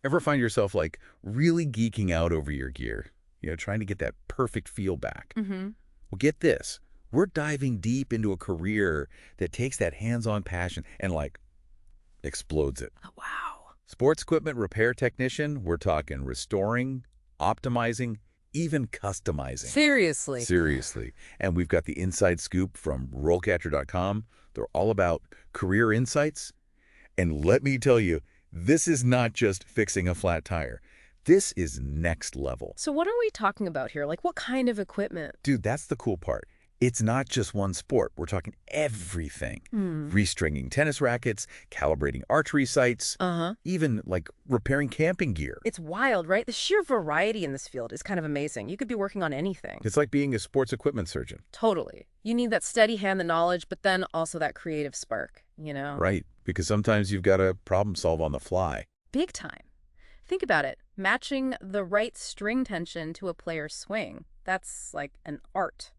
Ever find yourself like really geeking out over your gear? Trying to get that perfect feel back. Mm-hmm. Well, get this. We're diving deep into a career that takes that hands-on passion and like explodes it. Oh, wow. Sports equipment repair technician, we're talking restoring, optimizing, even customizing. Seriously. Seriously. And we've got the inside scoop from RoleCatcher.com. They're all about career insights. And let me tell you, this is not just fixing a flat tire. This is next level. So what are we talking about here? Like, what kind of equipment? Dude, that's the cool part. It's not just one sport. We're talking everything. Hmm. Restringing tennis rackets, calibrating archery sights, Uh-huh. even like repairing camping gear. It's wild, right? The sheer variety in this field is kind of amazing. You could be working on anything. It's like being a sports equipment surgeon. Totally. You need that steady hand, the knowledge, but then also that creative spark, you know? Right, because sometimes you've got to problem solve on the fly. Big time. Think about it. Matching the right string tension to a player's swing. That's like an art.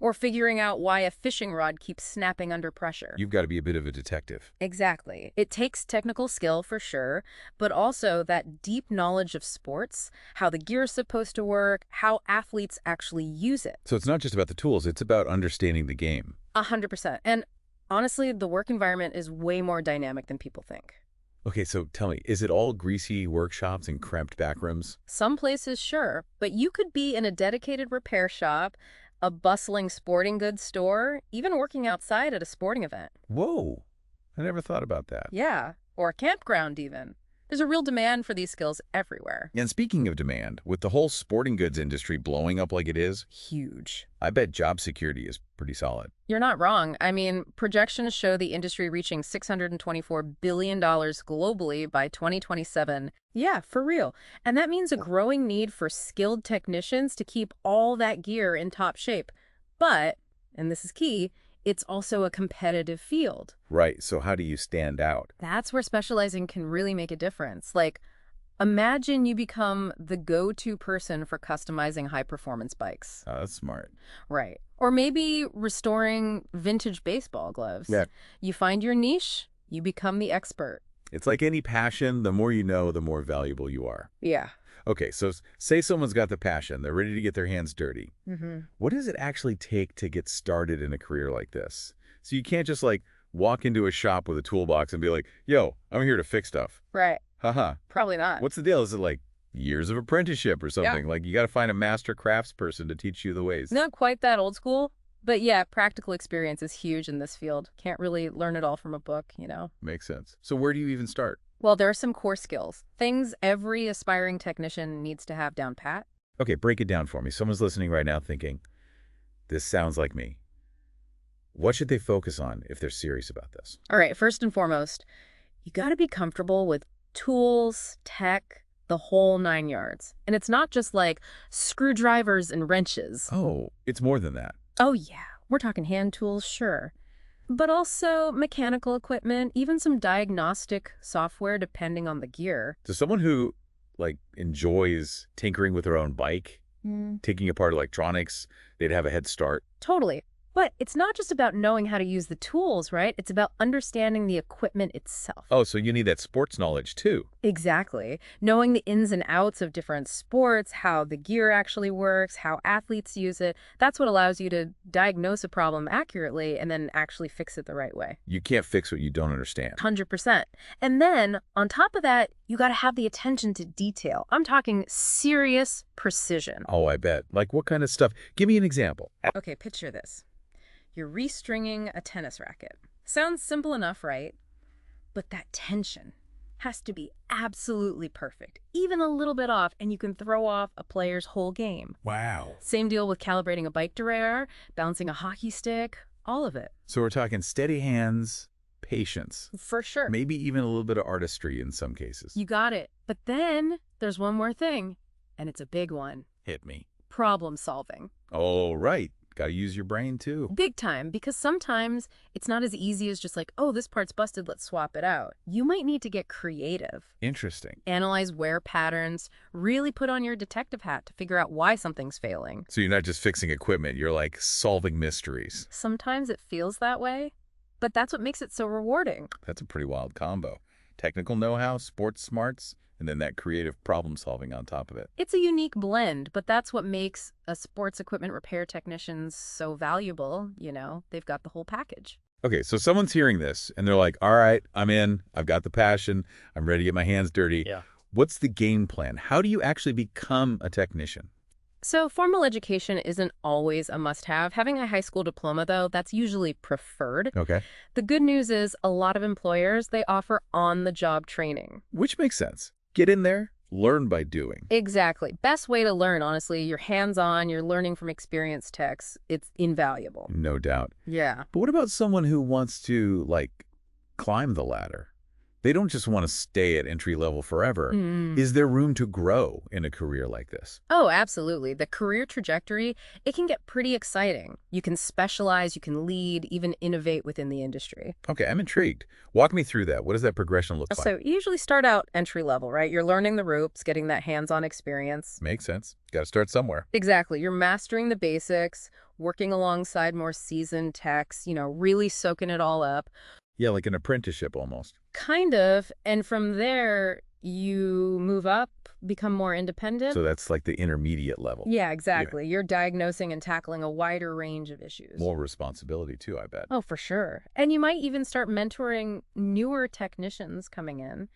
Or figuring out why a fishing rod keeps snapping under pressure. You've got to be a bit of a detective. Exactly. It takes technical skill for sure, but also that deep knowledge of sports, how the gear is supposed to work, how athletes actually use it. So it's not just about the tools, it's about understanding the game. 100%. And honestly, the work environment is way more dynamic than people think. Okay, so tell me, is it all greasy workshops and cramped back rooms? Some places, sure, but you could be in a dedicated repair shop, a bustling sporting goods store, even working outside at a sporting event. Whoa, I never thought about that. Yeah, or a campground even. There's a real demand for these skills everywhere. And speaking of demand, with the whole sporting goods industry blowing up like it is, Huge. I bet job security is pretty solid. You're not wrong. I mean, projections show the industry reaching $624 billion globally by 2027. Yeah, for real. And that means a growing need for skilled technicians to keep all that gear in top shape. But, and this is key, it's also a competitive field. Right, so how do you stand out? That's where specializing can really make a difference. Like, imagine you become the go-to person for customizing high-performance bikes. Oh, that's smart. Right. Or maybe restoring vintage baseball gloves. Yeah. You find your niche, you become the expert. It's like any passion, the more you know, the more valuable you are. Yeah. Okay, so say someone's got the passion, they're ready to get their hands dirty. Mm-hmm. What does it actually take to get started in a career like this? So you can't just like walk into a shop with a toolbox and be like, yo, I'm here to fix stuff. Right. Haha. Probably not. What's the deal? Is it like years of apprenticeship or something? Like you got to find a master craftsperson to teach you the ways. Not quite that old school, but yeah, practical experience is huge in this field. Can't really learn it all from a book, you know? Makes sense. So where do you even start? Well, there are some core skills, things every aspiring technician needs to have down pat. Okay, break it down for me. Someone's listening right now thinking, this sounds like me. What should they focus on if they're serious about this? All right, first and foremost, you got to be comfortable with tools, tech, the whole 9 yards. And it's not just like screwdrivers and wrenches. Oh, it's more than that. Oh, yeah, we're talking hand tools, sure. But also mechanical equipment, even some diagnostic software depending on the gear. So someone who like enjoys tinkering with their own bike, taking apart electronics, they'd have a head start. Totally. But it's not just about knowing how to use the tools, right? It's about understanding the equipment itself. Oh, so you need that sports knowledge too. Exactly. Knowing the ins and outs of different sports, how the gear actually works, how athletes use it, that's what allows you to diagnose a problem accurately and then actually fix it the right way. You can't fix what you don't understand. 100%. And then, on top of that, you got to have the attention to detail. I'm talking serious precision. Oh, I bet. Like what kind of stuff? Give me an example. Okay, picture this. You're restringing a tennis racket. Sounds simple enough, right? But that tension has to be absolutely perfect. Even a little bit off, and you can throw off a player's whole game. Wow. Same deal with calibrating a bike derailleur, bouncing a hockey stick, all of it. So we're talking steady hands, patience, For sure. maybe even a little bit of artistry in some cases. You got it. But then there's one more thing, and it's a big one. Hit me. Problem solving. Oh, right. Got to use your brain too. Big time, because sometimes it's not as easy as just like, oh, this part's busted, let's swap it out. You might need to get creative. Interesting. Analyze wear patterns, really put on your detective hat to figure out why something's failing. So you're not just fixing equipment, you're like solving mysteries. Sometimes it feels that way, but that's what makes it so rewarding. That's a pretty wild combo. technical know-how, sports smarts, and then that creative problem-solving on top of it. It's a unique blend, but that's what makes a sports equipment repair technician so valuable. They've got the whole package. Okay, so someone's hearing this, and they're like, all right, I'm in. I've got the passion. I'm ready to get my hands dirty. Yeah. What's the game plan? How do you actually become a technician? So formal education isn't always a must-have. Having a high school diploma, though, that's usually preferred. Okay. The good news is a lot of employers, they offer on-the-job training. Which makes sense. Get in there, learn by doing. Exactly. Best way to learn, honestly. You're hands-on, you're learning from experienced techs. It's invaluable. No doubt. Yeah. But what about someone who wants to, climb the ladder? They don't just want to stay at entry level forever. Is there room to grow in a career like this? Oh, absolutely. The career trajectory, it can get pretty exciting. You can specialize, you can lead, even innovate within the industry. Okay, I'm intrigued. Walk me through that. What does that progression look like? So you usually start out entry level, right? You're learning the ropes, getting that hands-on experience. Makes sense. Got to start somewhere. Exactly. You're mastering the basics, working alongside more seasoned techs, really soaking it all up. Yeah, like an apprenticeship almost. Kind of. And from there, you move up, become more independent. So that's like the intermediate level. Yeah, exactly. You're diagnosing and tackling a wider range of issues. More responsibility too, I bet. Oh, for sure. And you might even start mentoring newer technicians coming in,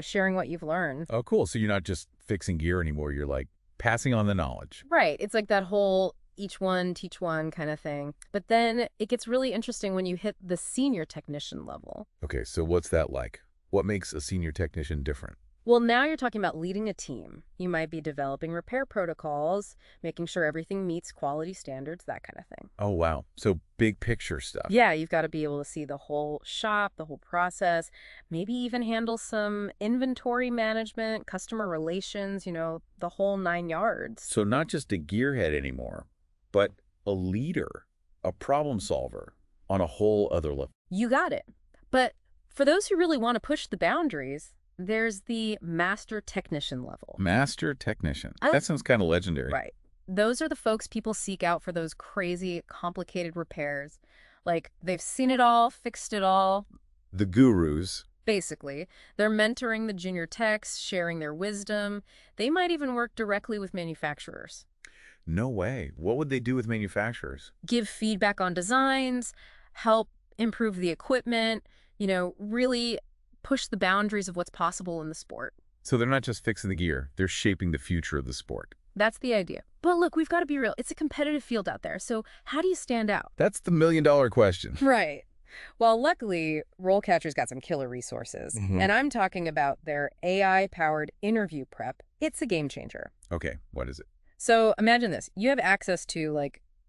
sharing what you've learned. Oh, cool. So you're not just fixing gear anymore. You're passing on the knowledge. Right. It's like that whole each one, teach one kind of thing. But then it gets really interesting when you hit the senior technician level. Okay, so what's that like? What makes a senior technician different? Well, now you're talking about leading a team. You might be developing repair protocols, making sure everything meets quality standards, that kind of thing. Oh, wow. So big picture stuff. Yeah, you've got to be able to see the whole shop, the whole process, maybe even handle some inventory management, customer relations, the whole 9 yards. So not just a gearhead anymore, but a leader, a problem solver on a whole other level. You got it. But for those who really want to push the boundaries, there's the master technician level. Master technician. That sounds kind of legendary. Right. Those are the folks people seek out for those crazy, complicated repairs. Like, they've seen it all, fixed it all. The gurus. Basically, they're mentoring the junior techs, sharing their wisdom. They might even work directly with manufacturers. No way. What would they do with manufacturers? Give feedback on designs, help improve the equipment, really push the boundaries of what's possible in the sport. So they're not just fixing the gear, they're shaping the future of the sport. That's the idea. But look, we've got to be real. It's a competitive field out there. So how do you stand out? That's the million-dollar question. Right. Well, luckily, RoleCatcher's got some killer resources. And I'm talking about their AI-powered interview prep. It's a game changer. Okay, what is it? So imagine this. You have access to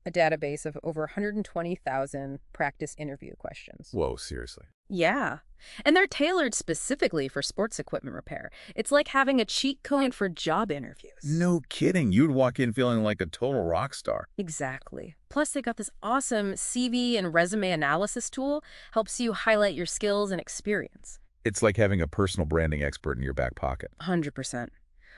a database of over 120,000 practice interview questions. Whoa, seriously. Yeah. And they're tailored specifically for sports equipment repair. It's like having a cheat code for job interviews. No kidding. You'd walk in feeling like a total rock star. Exactly. Plus, they got this awesome CV and resume analysis tool. Helps you highlight your skills and experience. It's like having a personal branding expert in your back pocket. 100%.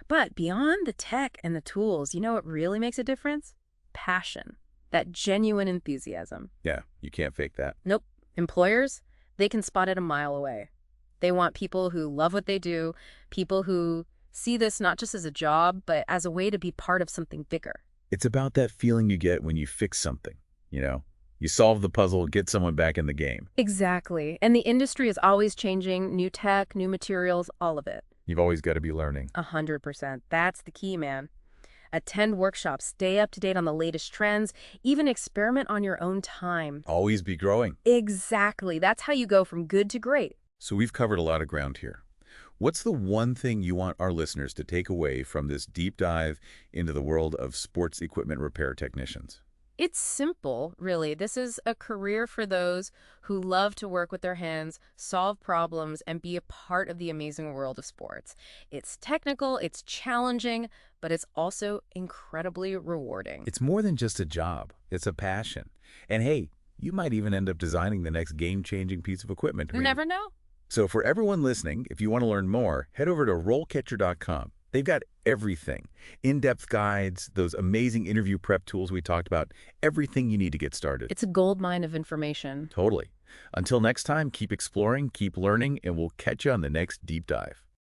But beyond the tech and the tools, what really makes a difference? Passion. That genuine enthusiasm. Yeah, you can't fake that. Nope. Employers, they can spot it a mile away. They want people who love what they do, people who see this not just as a job, but as a way to be part of something bigger. It's about that feeling you get when you fix something, You solve the puzzle, get someone back in the game. Exactly. And the industry is always changing, new tech, new materials, all of it. You've always got to be learning. 100%. That's the key, man. Attend workshops, stay up to date on the latest trends, even experiment on your own time. Always be growing. Exactly. That's how you go from good to great. So we've covered a lot of ground here. What's the one thing you want our listeners to take away from this deep dive into the world of sports equipment repair technicians? It's simple, really. This is a career for those who love to work with their hands, solve problems, and be a part of the amazing world of sports. It's technical, it's challenging, but it's also incredibly rewarding. It's more than just a job. It's a passion. And hey, you might even end up designing the next game-changing piece of equipment. You never know. So for everyone listening, if you want to learn more, head over to RoleCatcher.com. They've got everything. In-depth guides, those amazing interview prep tools we talked about, everything you need to get started. It's a goldmine of information. Totally. Until next time, keep exploring, keep learning, and we'll catch you on the next deep dive.